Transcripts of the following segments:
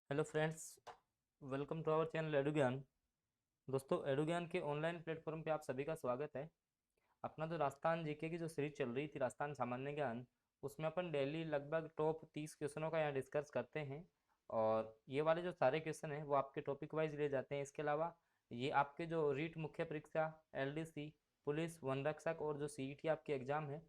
Hello friends, welcome to our channel Edugyan. दोस्तों, एडुज्ञान के online platform पे आप सभी का स्वागत है। अपना जो राजस्थान जीके की जो सीरीज चल रही थी राजस्थान सामान्य ज्ञान, उसमें अपन डेली लगभग टॉप 30 क्वेश्चनों का यहाँ डिस्कस करते हैं। और ये वाले जो सारे क्वेश्चन हैं वो आपके टॉपिक वाइज लिए जाते हैं। इसके अलावा ये आपके जो रीट मुख्य परीक्षा, एलडीसी, पुलिस, वन रक्षक और जो सीईटी आपके एग्जाम है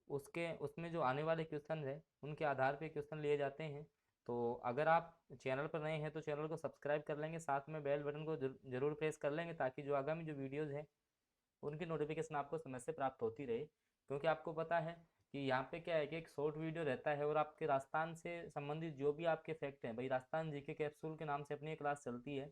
उसके उसमें जो आने वाले क्वेश्चन है उनके आधार पे क्वेश्चन लिए जाते हैं। तो अगर आप चैनल पर नए हैं तो चैनल को सब्सक्राइब कर लेंगे, साथ में बेल बटन को जरूर प्रेस कर लेंगे ताकि जो आगामी जो वीडियोज़ हैं उनकी नोटिफिकेशन आपको समय से प्राप्त होती रहे। क्योंकि आपको पता है कि यहाँ पे क्या है कि एक शॉर्ट वीडियो रहता है और आपके राजस्थान से संबंधित जो भी आपके फैक्ट हैं, भाई राजस्थान जीके कैप्सूल के नाम से अपनी क्लास चलती है।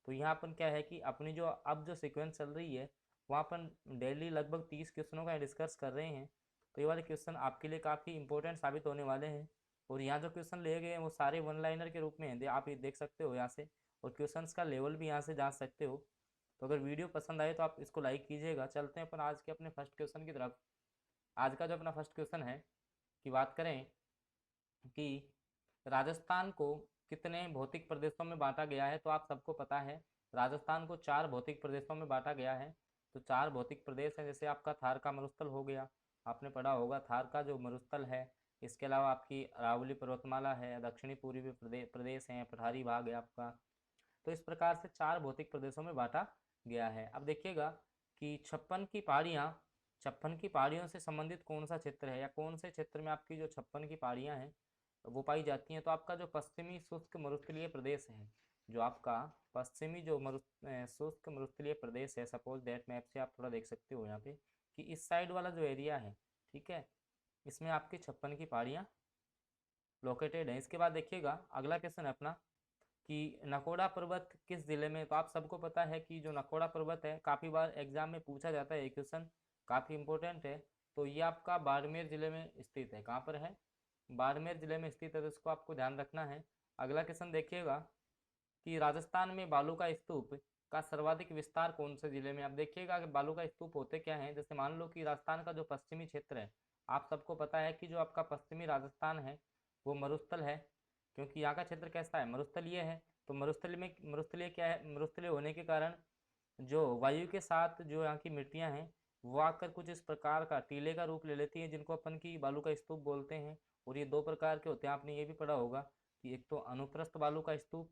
तो यहाँ अपन क्या है कि अपनी जो अब जो सीक्वेंस चल रही है वहाँ अपन डेली लगभग 30 क्वेश्चनों का डिस्कस कर रहे हैं। तो ये वाले क्वेश्चन आपके लिए काफ़ी इंपॉर्टेंट साबित होने वाले हैं। और यहाँ जो क्वेश्चन लिए गए हैं वो सारे वन लाइनर के रूप में हैं, आप ये देख सकते हो यहाँ से। और क्वेश्चंस का लेवल भी यहाँ से जान सकते हो। तो अगर वीडियो पसंद आए तो आप इसको लाइक कीजिएगा। चलते हैं अपन आज के अपने फर्स्ट क्वेश्चन की तरफ। आज का जो अपना फर्स्ट क्वेश्चन है कि बात करें कि राजस्थान को कितने भौतिक प्रदेशों में बांटा गया है। तो आप सबको पता है राजस्थान को 4 भौतिक प्रदेशों में बांटा गया है। तो 4 भौतिक प्रदेश हैं, जैसे आपका थार का मरुस्थल हो गया, आपने पढ़ा होगा थार का जो मरुस्थल है। इसके अलावा आपकी अरावली पर्वतमाला है, दक्षिणी पूर्वी प्रदेश हैं, पठारी भाग है आपका। तो इस प्रकार से 4 भौतिक प्रदेशों में बांटा गया है। अब देखिएगा कि छप्पन की पहाड़ियों से संबंधित कौन सा क्षेत्र है या कौन से क्षेत्र में आपकी जो 56 की पहाड़ियाँ हैं वो पाई जाती हैं। तो आपका जो पश्चिमी शुष्क मरुस्थलीय प्रदेश है, जो आपका पश्चिमी जो शुष्क मरुस्थलीय प्रदेश है, सपोज दैट मैप से आप थोड़ा देख सकते हो यहाँ पे कि इस साइड वाला जो एरिया है, ठीक है, इसमें आपकी 56 की पहाड़ियाँ लोकेटेड हैं। इसके बाद देखिएगा अगला क्वेश्चन है अपना कि नकोड़ा पर्वत किस जिले में। तो आप सबको पता है कि जो नकोड़ा पर्वत है काफ़ी बार एग्जाम में पूछा जाता है, ये क्वेश्चन काफ़ी इंपॉर्टेंट है। तो ये आपका बाड़मेर जिले में स्थित है। कहाँ पर है? बाड़मेर जिले में स्थित है, तो इसको आपको ध्यान रखना है। अगला क्वेश्चन देखिएगा कि राजस्थान में बालू का स्तूप का सर्वाधिक विस्तार कौन से जिले में। अब देखिएगा कि बालू का स्तूप होते क्या हैं। जैसे मान लो कि राजस्थान का जो पश्चिमी क्षेत्र है, आप सबको पता है कि जो आपका पश्चिमी राजस्थान है वो मरुस्थल है। क्योंकि यहाँ का क्षेत्र कैसा है, मरुस्थलीय है। तो मरुस्थलीय क्या है, मरुस्थलीय होने के कारण जो वायु के साथ जो यहाँ की मिट्टियाँ हैं वो आकर कुछ इस प्रकार का टीले का रूप ले लेती हैं, जिनको अपन की बालू का स्तूप बोलते हैं। और ये दो प्रकार के होते हैं, आपने ये भी पढ़ा होगा कि एक तो अनुप्रस्थ बालू का स्तूप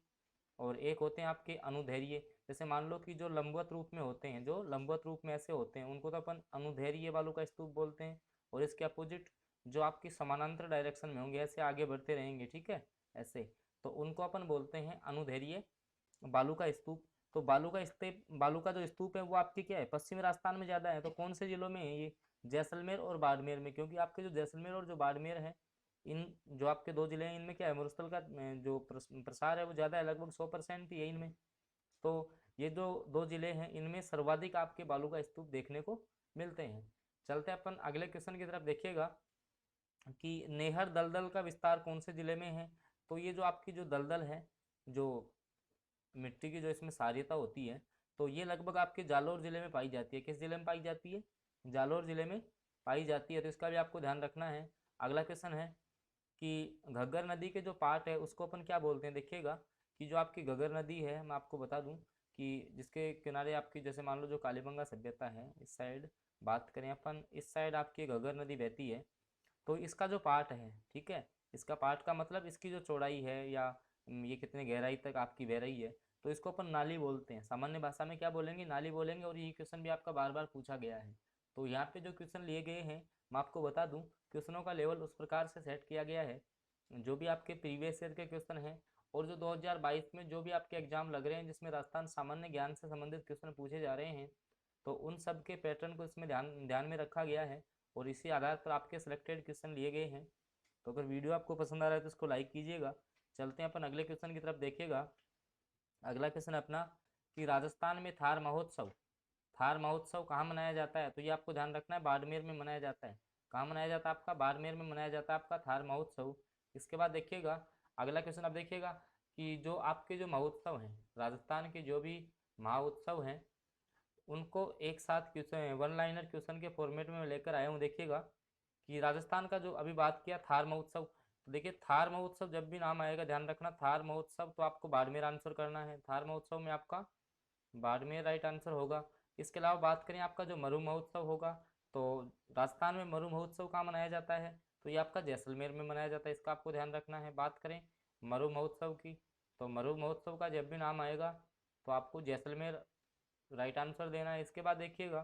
और एक होते हैं आपके अनुदैर्घ्य। जैसे मान लो कि जो लंबवत रूप में होते हैं, जो लंबवत रूप में ऐसे होते हैं उनको तो अपन अनुदैर्घ्य बालू का स्तूप बोलते हैं। और इसके अपोजिट जो आपकी समानांतर डायरेक्शन में होंगे, ऐसे आगे बढ़ते रहेंगे, ठीक है, ऐसे, तो उनको अपन बोलते हैं अनुदैर्घ्य बालू का स्तूप। तो बालू का जो स्तूप है वो आपके क्या है, पश्चिमी राजस्थान में ज़्यादा है। तो कौन से जिलों में है ये? जैसलमेर और बाड़मेर में। क्योंकि आपके जो जैसलमेर और जो बाड़मेर है, इन जो आपके दो जिले हैं इनमें क्या है, मरुस्थल का जो प्रसार है वो ज़्यादा है, लगभग 100% ही है इनमें। तो ये जो दो जिले हैं इनमें सर्वाधिक आपके बालू का स्तूप देखने को मिलते हैं। चलते हैं अपन अगले क्वेश्चन की तरफ। देखिएगा कि नेहर दलदल का विस्तार कौन से जिले में है। तो ये जो आपकी जो दलदल है, जो मिट्टी की जो इसमें क्षारीयता होती है, तो ये लगभग आपके जालौर जिले में पाई जाती है। किस जिले में पाई जाती है? जालौर जिले में पाई जाती है। तो इसका भी आपको ध्यान रखना है। अगला क्वेश्चन है कि घग्गर नदी के जो पार्ट है उसको अपन क्या बोलते हैं। देखिएगा कि जो आपकी घग्गर नदी है, मैं आपको बता दूं कि जिसके किनारे आपकी, जैसे मान लो जो कालीबंगा सभ्यता है इस साइड बात करें अपन, इस साइड आपकी घग्गर नदी बहती है। तो इसका जो पार्ट है, ठीक है, इसका पार्ट का मतलब इसकी जो चौड़ाई है या ये कितने गहराई तक आपकी बह रही है, तो इसको अपन नाली बोलते हैं। सामान्य भाषा में क्या बोलेंगे, नाली बोलेंगे। और ये क्वेश्चन भी आपका बार बार पूछा गया है। तो यहाँ पे जो क्वेश्चन लिए गए हैं मैं आपको बता दूं, क्वेश्चनों का लेवल उस प्रकार से सेट किया गया है जो भी आपके प्रीवियस ईयर के क्वेश्चन हैं और जो 2022 में जो भी आपके एग्जाम लग रहे हैं जिसमें राजस्थान सामान्य ज्ञान से संबंधित क्वेश्चन पूछे जा रहे हैं, तो उन सब के पैटर्न को इसमें ध्यान ध्यान में रखा गया है। और इसी आधार पर आपके सिलेक्टेड क्वेश्चन लिए गए हैं। तो अगर वीडियो आपको पसंद आ रहा है तो इसको लाइक कीजिएगा। चलते हैं अपन अगले क्वेश्चन की तरफ। देखिएगा अगला क्वेश्चन अपना कि राजस्थान में थार महोत्सव कहाँ मनाया जाता है। तो ये आपको ध्यान रखना है, बाड़मेर में मनाया जाता है। कहाँ मनाया जाता है? आपका बाड़मेर में मनाया जाता है आपका थार महोत्सव। इसके बाद देखिएगा अगला क्वेश्चन। अब देखिएगा कि जो आपके जो महोत्सव हैं, राजस्थान के जो भी महोत्सव हैं उनको एक साथ क्वेश्चन वन लाइनर क्वेश्चन के फॉर्मेट में लेकर आया हूँ। देखिएगा कि राजस्थान का जो अभी बात किया थार महोत्सव, तो देखिए थार महोत्सव जब भी नाम आएगा ध्यान रखना, थार महोत्सव तो आपको बाड़मेर आंसर करना है। थार महोत्सव में आपका बाड़मेर राइट आंसर होगा। इसके अलावा बात करें आपका जो मरु महोत्सव होगा, तो राजस्थान में मरु महोत्सव कहाँ मनाया जाता है, तो ये आपका जैसलमेर में मनाया जाता है, इसका आपको ध्यान रखना है। बात करें मरु महोत्सव की, तो मरु महोत्सव का जब भी नाम आएगा तो आपको जैसलमेर राइट आंसर देना है। इसके बाद देखिएगा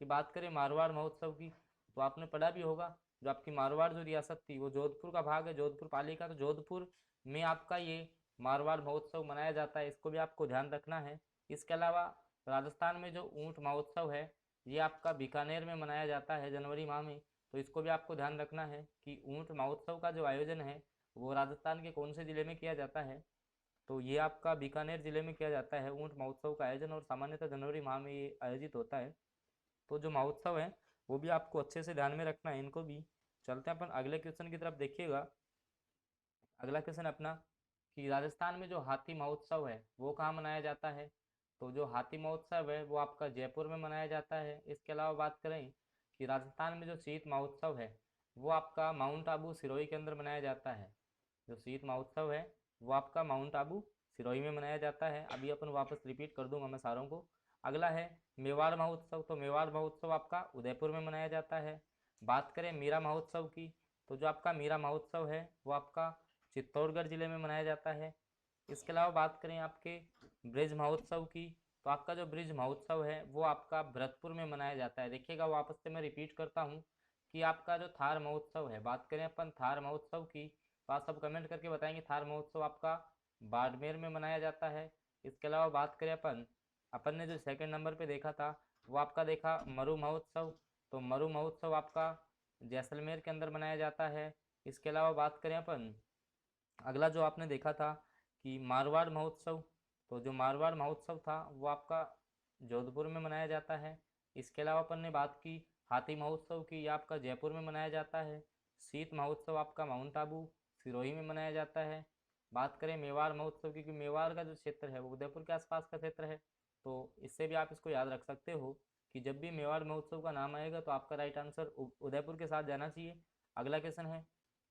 कि बात करें मारवाड़ महोत्सव की, तो आपने पढ़ा भी होगा जो आपकी मारवाड़ जो रियासत थी वो जोधपुर का भाग है, जोधपुर पालिका, तो जोधपुर में आपका ये मारवाड़ महोत्सव मनाया जाता है, इसको भी आपको ध्यान रखना है। इसके अलावा राजस्थान में जो ऊंट महोत्सव है ये आपका बीकानेर में मनाया जाता है जनवरी माह में, तो इसको भी आपको ध्यान रखना है कि ऊंट महोत्सव का जो आयोजन है वो राजस्थान के कौन से ज़िले में किया जाता है, तो ये आपका बीकानेर ज़िले में किया जाता है ऊंट महोत्सव का आयोजन, और सामान्यतः जनवरी माह में ये आयोजित होता है। तो जो महोत्सव है वो भी आपको अच्छे से ध्यान में रखना है इनको भी। चलते हैं अपन अगले क्वेश्चन की तरफ। देखिएगा अगला क्वेश्चन अपना कि राजस्थान में जो हाथी महोत्सव है वो कहाँ मनाया जाता है, तो जो हाथी महोत्सव है वो आपका जयपुर में मनाया जाता है। इसके अलावा बात करें कि राजस्थान में जो शीत महोत्सव है वो आपका माउंट आबू सिरोही के अंदर मनाया जाता है। जो शीत महोत्सव है वो आपका माउंट आबू सिरोही में मनाया जाता है। अभी अपन वापस रिपीट कर दूंगा मैं सारों को। अगला है मेवाड़ महोत्सव, तो मेवाड़ महोत्सव आपका उदयपुर में मनाया जाता है। बात करें मीरा महोत्सव की, तो जो आपका मीरा महोत्सव है वो आपका चित्तौड़गढ़ जिले में मनाया जाता है। इसके अलावा बात करें आपके ब्रिज महोत्सव की, तो आपका जो ब्रिज महोत्सव है वो आपका भरतपुर में मनाया जाता है। देखिएगा वापस से मैं रिपीट करता हूँ कि आपका जो थार महोत्सव है, बात करें अपन थार महोत्सव की, तो आप सब कमेंट करके बताएंगे थार महोत्सव आपका बाड़मेर में मनाया जाता है। इसके अलावा बात करें अपन अपन ने जो सेकंड नंबर पे देखा था वो आपका देखा मरु महोत्सव, तो मरु महोत्सव आपका जैसलमेर के अंदर मनाया जाता है। इसके अलावा बात करें अपन अगला जो आपने देखा था कि मारवाड़ महोत्सव, तो जो मारवाड़ महोत्सव था वो आपका जोधपुर में मनाया जाता है। इसके अलावा अपन ने बात की हाथी महोत्सव की, ये आपका जयपुर में मनाया जाता है। शीत महोत्सव आपका माउंट आबू सिरोही में मनाया जाता है। बात करें मेवाड़ महोत्सव की, क्योंकि मेवाड़ का जो क्षेत्र है वो उदयपुर के आसपास का क्षेत्र है, तो इससे भी आप इसको याद रख सकते हो कि जब भी मेवाड़ महोत्सव का नाम आएगा तो आपका राइट आंसर उदयपुर के साथ जाना चाहिए। अगला क्वेश्चन है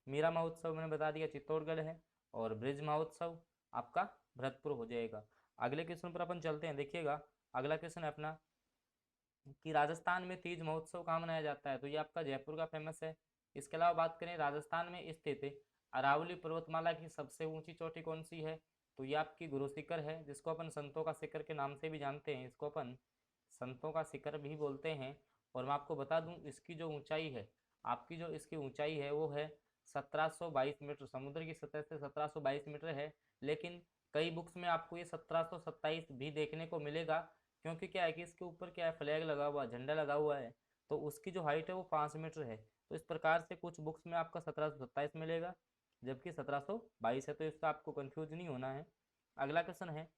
मीरा महोत्सव, मैंने बता दिया चित्तौड़गढ़ है, और ब्रिज महोत्सव आपका भरतपुर हो जाएगा। अगले क्वेश्चन पर अपन चलते हैं। देखिएगा अगला क्वेश्चन है अपना कि राजस्थान में तीज महोत्सव कहाँ मनाया जाता है, तो ये आपका जयपुर का फेमस है। इसके अलावा बात करें राजस्थान में स्थित अरावली पर्वतमाला की सबसे ऊंची चोटी कौन सी है, तो ये आपकी गुरु शिखर है, जिसको अपन संतों का शिखर के नाम से भी जानते हैं, इसको अपन संतों का शिखर भी बोलते हैं। और मैं आपको बता दूं इसकी जो ऊंचाई है, आपकी जो इसकी ऊंचाई है वो है 1722 मीटर, समुद्र की सतह से 1722 मीटर है। लेकिन कई बुक्स में आपको ये 1727 भी देखने को मिलेगा, क्योंकि क्या है कि इसके ऊपर क्या है फ्लैग लगा हुआ, झंडा लगा हुआ है, तो उसकी जो हाइट है वो 5 मीटर है। तो इस प्रकार से कुछ बुक्स में आपका 1727 मिलेगा जबकि 1722 है, तो इससे आपको कंफ्यूज नहीं होना है। अगला क्वेश्चन है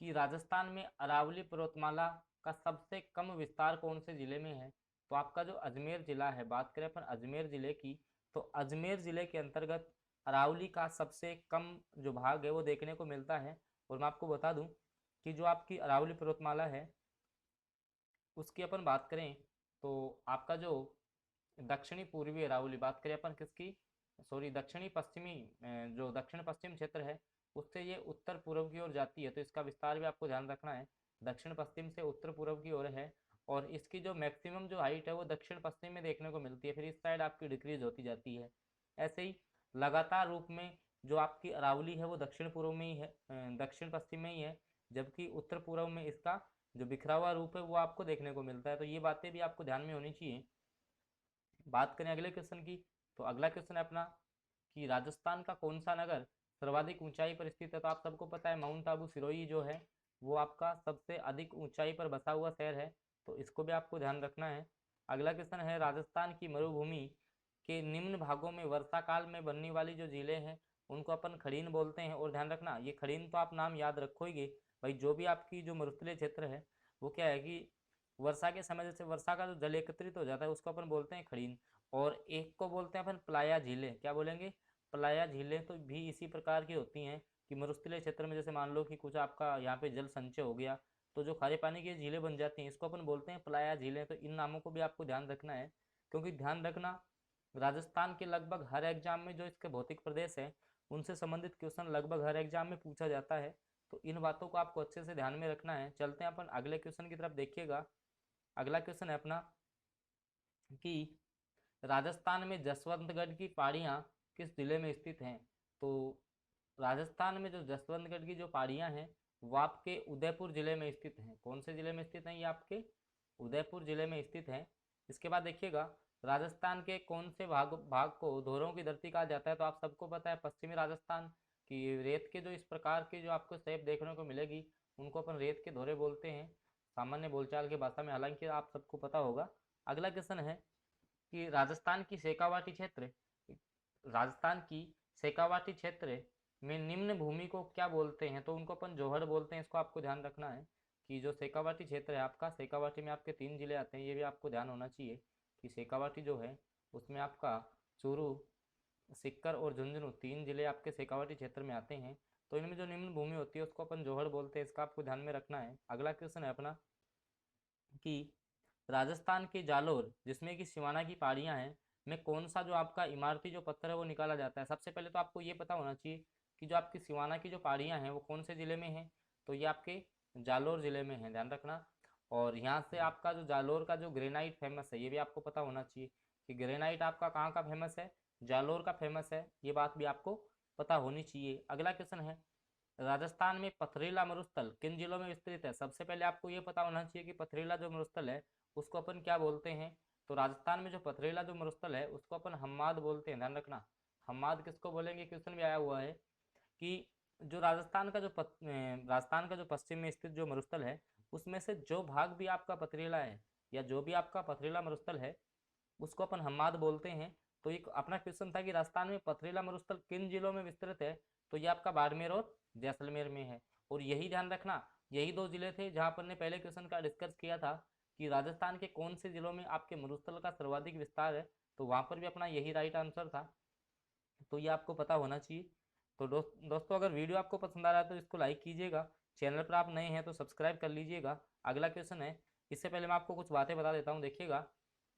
कि राजस्थान में अरावली पर्वतमाला का सबसे कम विस्तार कौन से जिले में है, तो आपका जो अजमेर जिला है, बात करें अपन अजमेर जिले की, तो अजमेर जिले के अंतर्गत अरावली का सबसे कम जो भाग है वो देखने को मिलता है। और मैं आपको बता दूं कि जो आपकी अरावली पर्वतमाला है उसकी अपन बात करें तो आपका जो दक्षिणी पूर्वी अरावली, बात करें अपन किसकी, सॉरी दक्षिणी पश्चिमी, जो दक्षिण पश्चिम क्षेत्र है उससे ये उत्तर पूर्व की ओर जाती है, तो इसका विस्तार भी आपको ध्यान रखना है। दक्षिण पश्चिम से उत्तर पूर्व की ओर है, और इसकी जो मैक्सिमम जो हाइट है वो दक्षिण पश्चिम में देखने को मिलती है, फिर इस साइड आपकी डिक्रीज होती जाती है। ऐसे ही लगातार रूप में जो आपकी अरावली है वो दक्षिण पूर्व में ही है, दक्षिण पश्चिम में ही है, जबकि उत्तर पूर्व में इसका जो बिखरा हुआ रूप है वो आपको देखने को मिलता है। तो ये बातें भी आपको ध्यान में होनी चाहिए। बात करें अगले क्वेश्चन की, तो अगला क्वेश्चन है अपना कि राजस्थान का कौन सा नगर सर्वाधिक ऊंचाई पर स्थित है, तो आप सबको पता है माउंट आबू सिरोही जो है वो आपका सबसे अधिक ऊंचाई पर बसा हुआ शहर है, तो इसको भी आपको ध्यान रखना है। अगला क्वेश्चन है राजस्थान की मरुभूमि के निम्न भागों में वर्षा काल में बनने वाली जो झीलें हैं उनको अपन खड़ीन बोलते हैं। और ध्यान रखना ये खड़ीन तो आप नाम याद रखो ही भाई, जो भी आपकी जो मरुस्थलीय क्षेत्र है वो क्या है कि वर्षा के समय जैसे वर्षा का जो जल एकत्रित हो जाता है उसको अपन बोलते हैं खड़ीन। और एक को बोलते हैं अपन प्लाया झीलें, क्या बोलेंगे, प्लाया झीलें, तो भी इसी प्रकार की होती हैं कि मरुस्थलीय क्षेत्र में जैसे मान लो कि कुछ आपका यहाँ पे जल संचय हो गया तो जो खारे पानी की झीलें बन जाती हैं इसको अपन बोलते हैं प्लाया झीलें। तो इन नामों को भी आपको ध्यान रखना है, क्योंकि ध्यान रखना राजस्थान के लगभग हर एग्जाम में जो इसके भौतिक प्रदेश है उनसे संबंधित क्वेश्चन लगभग हर एग्जाम में पूछा जाता है। तो इन बातों को आपको अच्छे से ध्यान में रखना है। चलते हैं अपन अगले क्वेश्चन की तरफ। देखिएगा, अगला क्वेश्चन है अपना कि राजस्थान में जसवंतगढ़ की पहाड़ियाँ किस जिले में स्थित हैं। तो राजस्थान में जो जसवंतगढ़ की जो पहाड़ियाँ हैं वो आपके उदयपुर जिले में स्थित हैं। कौन से जिले में स्थित हैं? ये आपके उदयपुर जिले में स्थित हैं। इसके बाद देखिएगा, राजस्थान के कौन से भाग भाग को धोरों की धरती कहा जाता है। तो आप सबको पता है पश्चिमी राजस्थान की रेत के जो इस प्रकार की जो आपको शेप देखने को मिलेगी उनको अपन रेत के धोरे बोलते हैं सामान्य बोलचाल की भाषा में, हालांकि आप सबको पता होगा। अगला क्वेश्चन है कि राजस्थान की शेखावाटी क्षेत्र में निम्न भूमि को क्या बोलते हैं। तो उनको अपन जोहड़ बोलते हैं। इसको आपको ध्यान रखना है कि जो शेखावाटी क्षेत्र है आपका, शेखावाटी में आपके 3 जिले आते हैं, ये भी आपको ध्यान होना चाहिए कि शेखावाटी जो है उसमें आपका चूरू, सिक्कर और झुंझुनू 3 जिले आपके शेखावाटी क्षेत्र में आते हैं। तो इनमें जो निम्न भूमि होती है उसको अपन जोहड़ बोलते हैं। इसका आपको ध्यान में रखना है। अगला क्वेश्चन है अपना कि राजस्थान के जालोर जिसमें कि सिवाना की पहाड़ियाँ हैं में कौन सा जो आपका इमारती जो पत्थर है वो निकाला जाता है। सबसे पहले तो आपको ये पता होना चाहिए कि जो आपकी सिवाना की जो पहाड़ियाँ हैं वो कौन से ज़िले में हैं। तो ये आपके जालोर ज़िले में है, ध्यान रखना। और यहाँ से आपका जो जालोर का जो ग्रेनाइट फेमस है ये भी आपको पता होना चाहिए कि ग्रेनाइट आपका कहाँ का फेमस है, जालोर का फेमस है। ये बात भी आपको पता होनी चाहिए। अगला क्वेश्चन है, राजस्थान में पथरीला मरुस्थल किन जिलों में विस्तृत है। सबसे पहले आपको ये पता होना चाहिए कि पथरीला जो मरुस्थल है उसको अपन क्या बोलते हैं। तो राजस्थान में जो पथरीला जो मरुस्थल है उसको अपन हम्माद बोलते हैं, ध्यान रखना। हम्माद किसको बोलेंगे, क्वेश्चन भी आया हुआ है कि जो राजस्थान का जो पश्चिम में स्थित जो मरुस्थल है उसमें से जो भाग भी आपका पथरीला है या जो भी आपका पथरीला मरुस्थल है उसको अपन हम्माद बोलते हैं। तो एक अपना क्वेश्चन था कि राजस्थान में पथरीला मरुस्थल किन जिलों में विस्तृत है। तो ये आपका बाड़मेर और जैसलमेर में है। और यही ध्यान रखना, यही 2 जिले थे जहां अपन ने पहले क्वेश्चन का डिस्कस किया था कि राजस्थान के कौन से जिलों में आपके मरुस्थल का सर्वाधिक विस्तार है। तो वहां पर भी अपना यही राइट आंसर था। तो ये आपको पता होना चाहिए। तो दोस्तों अगर वीडियो आपको पसंद आ रहा है तो इसको लाइक कीजिएगा। चैनल पर आप नए हैं तो सब्सक्राइब कर लीजिएगा। अगला क्वेश्चन है, इससे पहले मैं आपको कुछ बातें बता देता हूँ। देखिएगा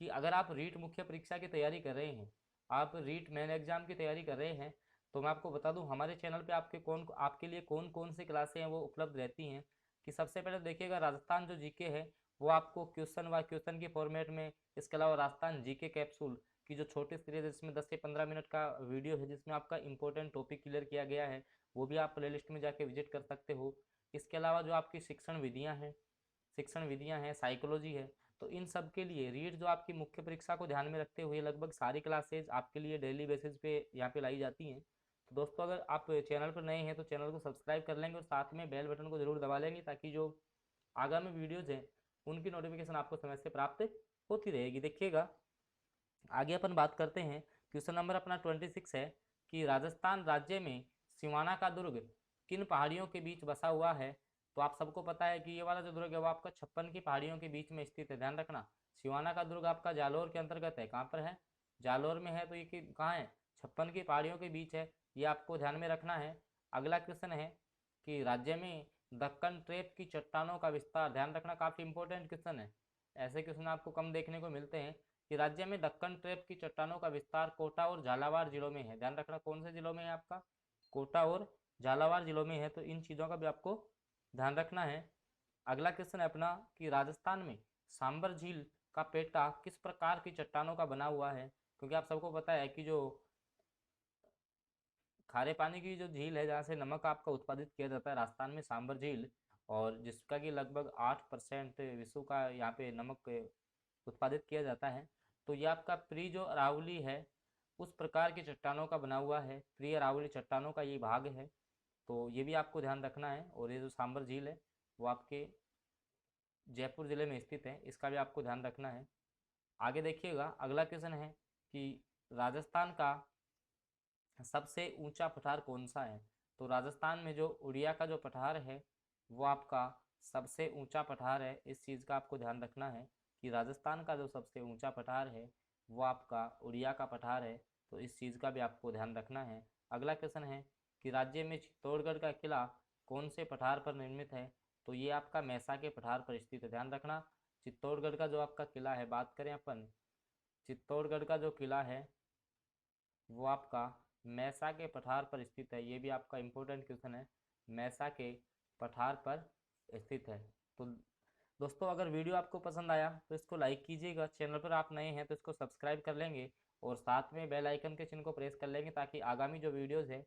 कि अगर आप रीट मुख्य परीक्षा की तैयारी कर रहे हैं, आप रीट मेन एग्जाम की तैयारी कर रहे हैं, तो मैं आपको बता दूं हमारे चैनल पे आपके लिए कौन कौन सी क्लासें हैं वो उपलब्ध रहती हैं। कि सबसे पहले देखिएगा, राजस्थान जो जीके है वो आपको क्वेश्चन व क्वेश्चन के फॉर्मेट में, इसके अलावा राजस्थान जीके कैप्सूल की जो छोटी सीरीज है जिसमें 10 से 15 मिनट का वीडियो है जिसमें आपका इंपॉर्टेंट टॉपिक क्लियर किया गया है, वो भी आप प्लेलिस्ट में जाके विजिट कर सकते हो। इसके अलावा जो आपकी शिक्षण विधियाँ हैं, साइकोलॉजी है, तो इन सब के लिए रीट जो आपकी मुख्य परीक्षा को ध्यान में रखते हुए लगभग सारी क्लासेज आपके लिए डेली बेसिस पे यहाँ पे लाई जाती हैं। तो दोस्तों अगर आप चैनल पर नए हैं तो चैनल को सब्सक्राइब कर लेंगे और साथ में बेल बटन को जरूर दबा लेंगे ताकि जो आगामी वीडियोज़ हैं उनकी नोटिफिकेशन आपको समय से प्राप्त होती रहेगी। देखिएगा, आगे अपन बात करते हैं। क्वेश्चन नंबर अपना 26 है कि राजस्थान राज्य में सिवाना का दुर्ग किन पहाड़ियों के बीच बसा हुआ है। तो आप सबको पता है कि ये वाला जो दुर्ग है वो आपका 56 की पहाड़ियों के बीच में स्थित है, ध्यान रखना। सिवाना का दुर्ग आपका जालोर के अंतर्गत है। कहाँ पर है? जालोर में है। तो ये कहाँ है? 56 की पहाड़ियों के बीच है, ये आपको ध्यान में रखना है। अगला क्वेश्चन है कि राज्य में दक्कन ट्रेप की चट्टानों का विस्तार, ध्यान रखना, काफ़ी इंपॉर्टेंट क्वेश्चन है। ऐसे क्वेश्चन आपको कम देखने को मिलते हैं कि राज्य में दक्कन ट्रेप की चट्टानों का विस्तार कोटा और झालावाड़ जिलों में है। ध्यान रखना, कौन से जिलों में है आपका? कोटा और झालावाड़ जिलों में है। तो इन चीज़ों का भी आपको ध्यान रखना है। अगला क्वेश्चन है अपना कि राजस्थान में सांबर झील का पेटा किस प्रकार की चट्टानों का बना हुआ है। क्योंकि आप सबको पता है कि जो खारे पानी की जो झील है जहाँ से नमक आपका उत्पादित किया जाता है राजस्थान में सांबर झील, और जिसका कि लगभग 8% विश्व का यहाँ पे नमक उत्पादित किया जाता है। तो ये आपका प्री जो अरावली है उस प्रकार की चट्टानों का बना हुआ है, प्री अरावली चट्टानों का ये भाग है। तो ये भी आपको ध्यान रखना है। और ये जो सांबर झील है वो आपके जयपुर जिले में स्थित है, इसका भी आपको ध्यान रखना है। आगे देखिएगा, अगला क्वेश्चन है कि राजस्थान का सबसे ऊंचा पठार कौन सा है। तो राजस्थान में जो उड़िया का जो पठार है वो आपका सबसे ऊंचा पठार है। इस चीज़ का आपको ध्यान रखना है कि राजस्थान का जो सबसे ऊंचा पठार है वो आपका उड़िया का पठार है। तो इस चीज़ का भी आपको ध्यान रखना है। अगला क्वेश्चन है कि राज्य में चित्तौड़गढ़ का किला कौन से पठार पर निर्मित है। तो ये आपका मैसा के पठार पर स्थित है, ध्यान रखना। चित्तौड़गढ़ का जो आपका किला है, बात करें अपन चित्तौड़गढ़ का जो किला है वो आपका मैसा के पठार पर स्थित है। ये भी आपका इम्पोर्टेंट क्वेश्चन है, मैसा के पठार पर स्थित है। तो दोस्तों अगर वीडियो आपको पसंद आया तो इसको लाइक कीजिएगा, चैनल पर आप नए हैं तो इसको सब्सक्राइब कर लेंगे और साथ में बेल आइकन के चिन्ह को प्रेस कर लेंगे ताकि आगामी जो वीडियोज़ है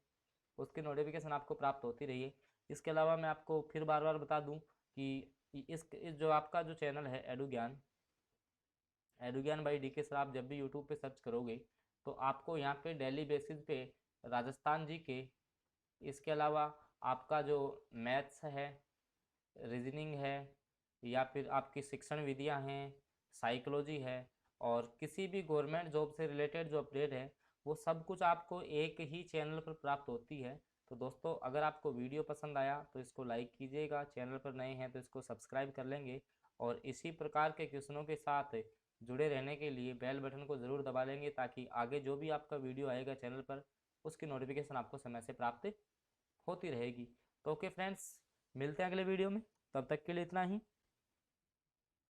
उसकी नोटिफिकेशन आपको प्राप्त होती रही है। इसके अलावा मैं आपको फिर बार बार बता दूं कि इस जो आपका जो चैनल है एडू ज्ञान बाई डीके सर, आप जब भी यूट्यूब पे सर्च करोगे तो आपको यहाँ पे डेली बेसिस पे राजस्थान जी के, इसके अलावा आपका जो मैथ्स है, रीजनिंग है, या फिर आपकी शिक्षण विधियाँ हैं, साइकोलॉजी है, और किसी भी गवर्नमेंट जॉब से रिलेटेड जो अपडेट है वो सब कुछ आपको एक ही चैनल पर प्राप्त होती है। तो दोस्तों अगर आपको वीडियो पसंद आया तो इसको लाइक कीजिएगा, चैनल पर नए हैं तो इसको सब्सक्राइब कर लेंगे और इसी प्रकार के क्वेश्चनों के साथ जुड़े रहने के लिए बेल बटन को ज़रूर दबा लेंगे ताकि आगे जो भी आपका वीडियो आएगा चैनल पर उसकी नोटिफिकेशन आपको समय से प्राप्त होती रहेगी। तो ओके फ्रेंड्स, मिलते हैं अगले वीडियो में, तब तक के लिए इतना ही।